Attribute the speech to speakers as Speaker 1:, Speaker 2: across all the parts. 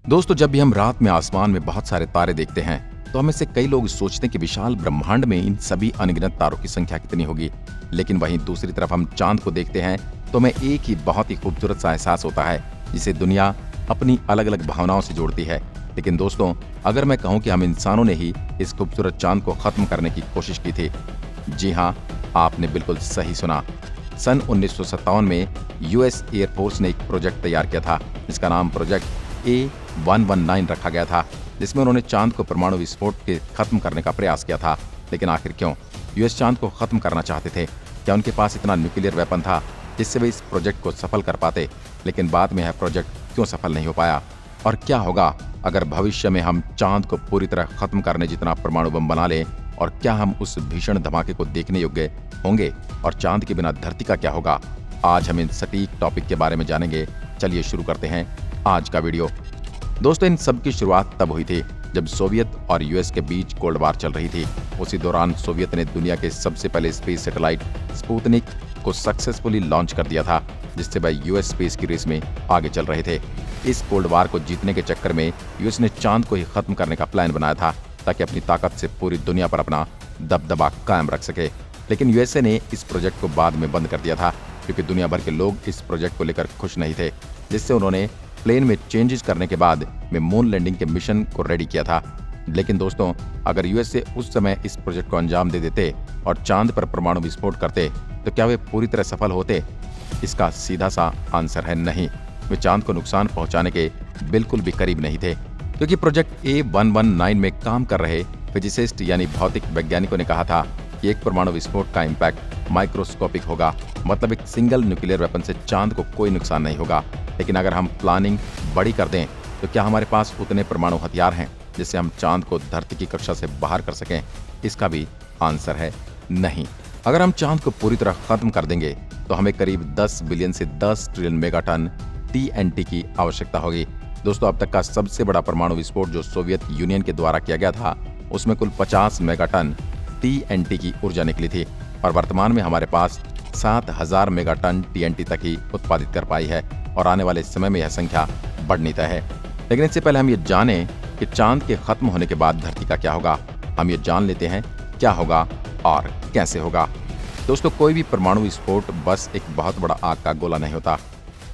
Speaker 1: दोस्तों, जब भी हम रात में आसमान में बहुत सारे तारे देखते हैं तो हमें से कई लोग सोचते हैं कि विशाल ब्रह्मांड में इन सभी अनगिनत तारों की संख्या कितनी होगी। लेकिन वहीं दूसरी तरफ हम चांद को देखते हैं तो हमें एक ही बहुत ही खूबसूरत सा एहसास होता है जिसे दुनिया अपनी अलग अलग भावनाओं से जोड़ती है। लेकिन दोस्तों, अगर मैं कहूं कि हम इंसानों ने ही इस खूबसूरत चांद को खत्म करने की कोशिश की थी। जी हाँ, आपने बिल्कुल सही सुना। सन 1957 में यूएस एयरफोर्स ने एक प्रोजेक्ट तैयार किया था जिसका नाम प्रोजेक्ट A119 रखा गया था, जिसमें उन्होंने चांद को परमाणु विस्फोट के खत्म करने का प्रयास किया था। लेकिन आखिर क्यों यूएस चांद को खत्म करना चाहते थे? क्या उनके पास इतना न्यूक्लियर वेपन था जिससे वे इस प्रोजेक्ट को सफल कर पाते? लेकिन बाद में यह प्रोजेक्ट क्यों सफल नहीं हो पाया? और क्या होगा अगर भविष्य में हम चांद को पूरी तरह खत्म करने जितना परमाणु बम बना लें? और क्या हम उस भीषण धमाके को देखने योग्य होंगे? और चांद के बिना धरती का क्या होगा? आज हम इन सटीक टॉपिक के बारे में जानेंगे। चलिए शुरू करते हैं आज का वीडियो। दोस्तों, इन सब की शुरुआत तब हुई थी जब सोवियत और यूएस के बीच कोल्ड वार चल रही थी। उसी दौरान सोवियत ने दुनिया के सबसे पहले स्पेस सैटेलाइट स्पुतनिक को सक्सेसफुली लॉन्च कर दिया था, जिससे वह यूएस स्पेस की रेस में आगे चल रहे थे। इस कोल्ड वार को जीतने के चक्कर में यूएस ने चांद को ही खत्म करने का प्लान बनाया था ताकि अपनी ताकत से पूरी दुनिया पर अपना दबदबा कायम रख सके। लेकिन यूएसए ने इस प्रोजेक्ट को बाद में बंद कर दिया था क्योंकि दुनिया भर के लोग इस प्रोजेक्ट को लेकर खुश नहीं थे, जिससे उन्होंने प्लेन में चेंजेस करने के बाद में मून लैंडिंग के मिशन को रेडी किया था। लेकिन दोस्तों, अगर यूएसए उस समय इस प्रोजेक्ट को अंजाम दे देते और चांद पर परमाणु विस्फोट करते तो क्या वे पूरी तरह सफल होते? इसका सीधा सा आंसर है नहीं। वे चांद को नुकसान पहुंचाने के बिल्कुल भी करीब नहीं थे, क्योंकि प्रोजेक्ट A119 में काम कर रहे फिजिसिस्ट यानी भौतिक वैज्ञानिकों ने कहा था कि एक परमाणु विस्फोट का इम्पैक्ट माइक्रोस्कोपिक होगा, मतलब एक सिंगल न्यूक्लियर वेपन से चांद को कोई नुकसान नहीं होगा। लेकिन अगर हम प्लानिंग बड़ी कर दें तो क्या हमारे पास उतने परमाणु हथियार हैं जिससे हम चांद को धरती की कक्षा से बाहर कर सकें? इसका भी आंसर है नहीं। अगर हम चांद को पूरी तरह खत्म कर देंगे तो हमें करीब 10 बिलियन से 10 ट्रिलियन मेगाटन TNT की आवश्यकता होगी। दोस्तों, अब तक का सबसे बड़ा परमाणु विस्फोट जो सोवियत यूनियन के द्वारा किया गया था उसमें कुल 50 मेगाटन TNT की ऊर्जा निकली थी, और वर्तमान में हमारे पास 7000 मेगाटन TNT तक ही उत्पादित कर पाई है, और आने वाले समय में यह संख्या बढ़नी तय है। लेकिन इससे पहले हम ये जानें कि चांद के खत्म होने के बाद धरती का क्या होगा। हम ये जान लेते हैं क्या होगा और कैसे होगा। दोस्तों, कोई भी परमाणु विस्फोट बस एक बहुत बड़ा आग का गोला नहीं होता।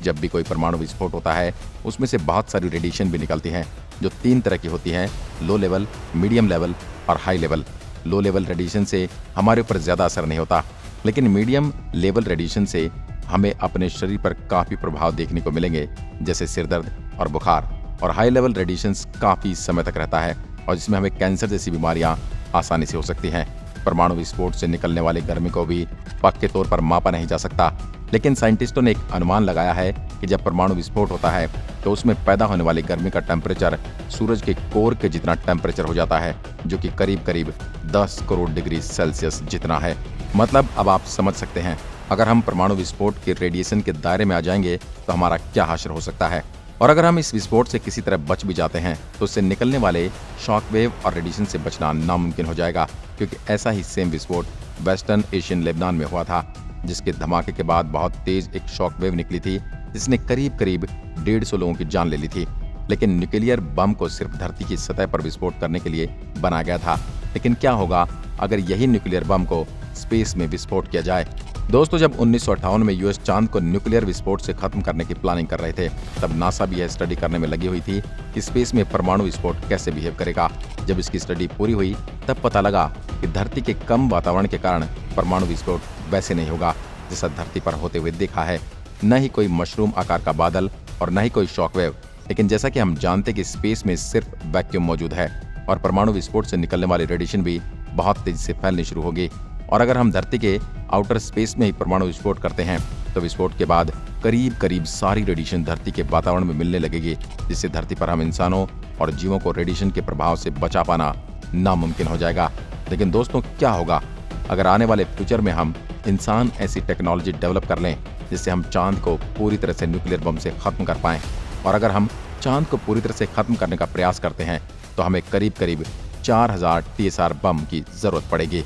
Speaker 1: जब भी कोई परमाणु विस्फोट होता है उसमें से बहुत सारी रेडिएशन भी निकलती हैं, जो 3 तरह की होती हैं: लो लेवल, मीडियम लेवल और high level. Low level radiation से हमारे ऊपर ज़्यादा असर नहीं होता, लेकिन मीडियम लेवल रेडिएशन से हमें अपने शरीर पर काफ़ी प्रभाव देखने को मिलेंगे, जैसे सिरदर्द और बुखार। और हाई लेवल रेडिएशन काफ़ी समय तक रहता है और जिसमें हमें कैंसर जैसी बीमारियां आसानी से हो सकती हैं। परमाणु विस्फोट से निकलने वाली गर्मी को भी पक्के तौर पर मापा नहीं जा सकता, लेकिन साइंटिस्टों ने एक अनुमान लगाया है कि जब परमाणु विस्फोट होता है तो उसमें पैदा होने वाली गर्मी का टेम्परेचर सूरज के कोर के जितना टेम्परेचर हो जाता है, जो कि करीब करीब 10 करोड़ डिग्री सेल्सियस जितना है। मतलब अब आप समझ सकते हैं, अगर हम परमाणु विस्फोट के रेडिएशन के दायरे में आ जाएंगे तो हमारा क्या हाशर हो सकता है। और अगर हम इस विस्फोट से किसी तरह बच भी जाते हैं तो उससे निकलने वाले शॉकवेव और रेडिएशन से बचना नामुमकिन हो जाएगा, क्योंकि ऐसा ही सेम विस्फोट वेस्टर्न एशियन लेबनान में हुआ था, जिसके धमाके के बाद बहुत तेज एक शॉकवेव निकली थी जिसने करीब करीब 150 लोगों की जान ले ली थी। लेकिन न्यूक्लियर बम को सिर्फ धरती की सतह पर विस्फोट करने के लिए बनाया गया था। लेकिन क्या होगा अगर यही न्यूक्लियर बम को स्पेस में विस्फोट किया जाए? दोस्तों, जब 1958 में यूएस चांद को न्यूक्लियर विस्फोट से खत्म करने की प्लानिंग कर रहे थे, तब नासा भी यह स्टडी करने में लगी हुई थी कि स्पेस में परमाणु विस्फोट कैसे बिहेव करेगा। जब इसकी स्टडी पूरी हुई तब पता लगा कि धरती के कम वातावरण के कारण परमाणु विस्फोट वैसे नहीं होगा जैसा धरती पर होते हुए देखा है। न ही कोई मशरूम आकार का बादल और न ही कोई शॉकवेव। लेकिन जैसा कि हम जानते कि स्पेस में सिर्फ वैक्यूम मौजूद है और परमाणु विस्फोट से निकलने वाली रेडिएशन भी बहुत तेजी से फैलनी शुरू होगी। और अगर हम धरती के आउटर स्पेस में ही परमाणु विस्फोट करते हैं तो विस्फोट के बाद करीब करीब सारी रेडिएशन धरती के वातावरण में मिलने लगेगी, जिससे धरती पर हम इंसानों और जीवों को रेडिएशन के प्रभाव से बचा पाना नामुमकिन हो जाएगा। लेकिन दोस्तों, क्या होगा अगर आने वाले फ्यूचर में हम इंसान ऐसी टेक्नोलॉजी डेवलप कर लें जिससे हम चांद को पूरी तरह से न्यूक्लियर बम से खत्म कर पाएं? और अगर हम चांद को पूरी तरह से खत्म करने का प्रयास करते हैं तो हमें करीब करीब 4000 TSR बम की जरूरत पड़ेगी।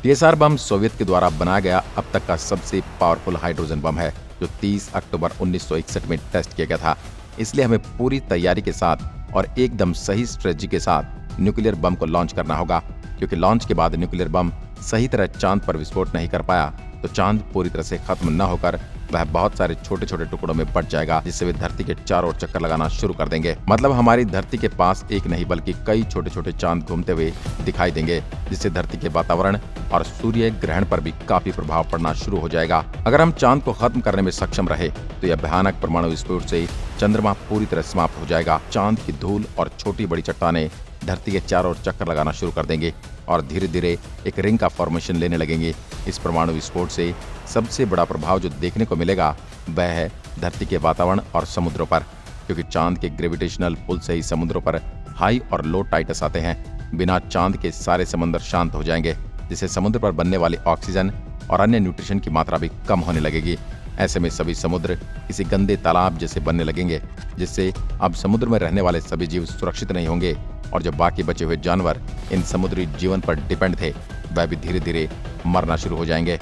Speaker 1: TSR बम सोवियत के द्वारा बनाया गया अब तक का सबसे पावरफुल हाइड्रोजन बम है, जो 30 अक्टूबर 1961 में टेस्ट किया गया था। इसलिए हमें पूरी तैयारी के साथ और एकदम सही स्ट्रेटजी के साथ न्यूक्लियर बम को लॉन्च करना होगा, क्योंकि लॉन्च के बाद न्यूक्लियर बम सही तरह चांद पर विस्फोट नहीं कर पाया तो चांद पूरी तरह से खत्म न होकर वह बहुत सारे छोटे छोटे टुकड़ों में बट जाएगा, जिससे वे धरती के चारों ओर चक्कर लगाना शुरू कर देंगे। मतलब हमारी धरती के पास एक नहीं बल्कि कई छोटे छोटे चांद घूमते हुए दिखाई देंगे, जिससे धरती के वातावरण और सूर्य ग्रहण पर भी काफी प्रभाव पड़ना शुरू हो जाएगा। अगर हम चांद को खत्म करने में सक्षम रहे तो यह भयानक परमाणु विस्फोट से चंद्रमा पूरी तरह समाप्त हो जाएगा। चांद की धूल और छोटी बड़ी चट्टानें धरती के चारों ओर चक्कर लगाना शुरू कर देंगे और धीरे धीरे एक रिंग का फॉर्मेशन लेने लगेंगे। इस परमाणु विस्फोट से सबसे बड़ा प्रभाव जो देखने को मिलेगा वह है धरती के वातावरण और समुद्रों पर, क्योंकि चांद के ग्रेविटेशनल पुल से ही समुद्रों पर हाई और लो टाइटस आते हैं। बिना चांद के सारे समंदर शांत हो जाएंगे, जिससे समुद्र पर बनने वाली ऑक्सीजन और अन्य न्यूट्रिशन की मात्रा भी कम होने लगेगी। ऐसे में सभी समुद्र किसी गंदे तालाब जैसे बनने लगेंगे, जिससे अब समुद्र में रहने वाले सभी जीव सुरक्षित नहीं होंगे और जो बाकी बचे हुए जानवर इन समुद्री जीवन पर डिपेंड थे वह भी धीरे धीरे मरना शुरू हो जाएंगे।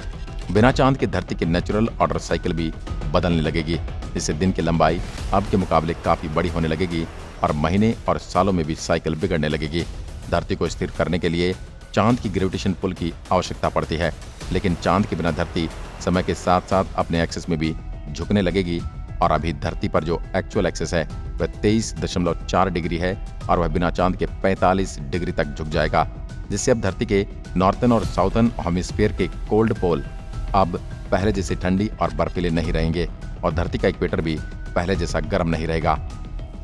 Speaker 1: बिना चांद के धरती की नेचुरल ऑर्डर साइकिल भी बदलने लगेगी, जिससे दिन की लंबाई अब के मुकाबले काफी बड़ी होने लगेगी और महीने और सालों में भी साइकिल बिगड़ने लगेगी। धरती को स्थिर करने के लिए चांद की ग्रेविटेशन पुल की आवश्यकता पड़ती है, लेकिन चांद के बिना धरती समय के साथ साथ अपने एक्सेस में भी झुकने लगेगी और अभी धरती पर जो एक्चुअल एक्सेस है वह 23.4 डिग्री है और वह बिना चांद के 45 डिग्री तक झुक जाएगा, जिससे अब धरती के नॉर्थर्न और साउथर्न हेमिस्फीयर के कोल्ड पोल अब पहले जैसे ठंडी और बर्फीले नहीं रहेंगे और धरती का इक्वेटर भी पहले जैसा गर्म नहीं रहेगा।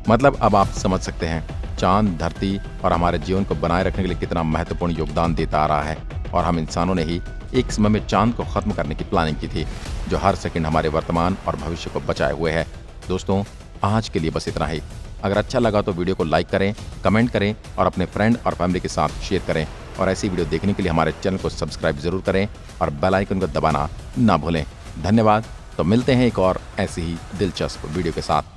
Speaker 1: मतलब अब आप समझ सकते हैं चांद धरती और हमारे जीवन को बनाए रखने के लिए कितना महत्वपूर्ण योगदान देता आ रहा है और हम इंसानों ने ही एक समय में चांद को खत्म करने की प्लानिंग की थी, जो हर सेकंड हमारे वर्तमान और भविष्य को बचाए हुए है। दोस्तों, आज के लिए बस इतना ही। अगर अच्छा लगा तो वीडियो को लाइक करें, कमेंट करें और अपने फ्रेंड और फैमिली के साथ शेयर करें और ऐसी वीडियो देखने के लिए हमारे चैनल को सब्सक्राइब जरूर करें और बेल आइकन को दबाना ना भूलें। धन्यवाद। तो मिलते हैं एक और ऐसी ही दिलचस्प वीडियो के साथ।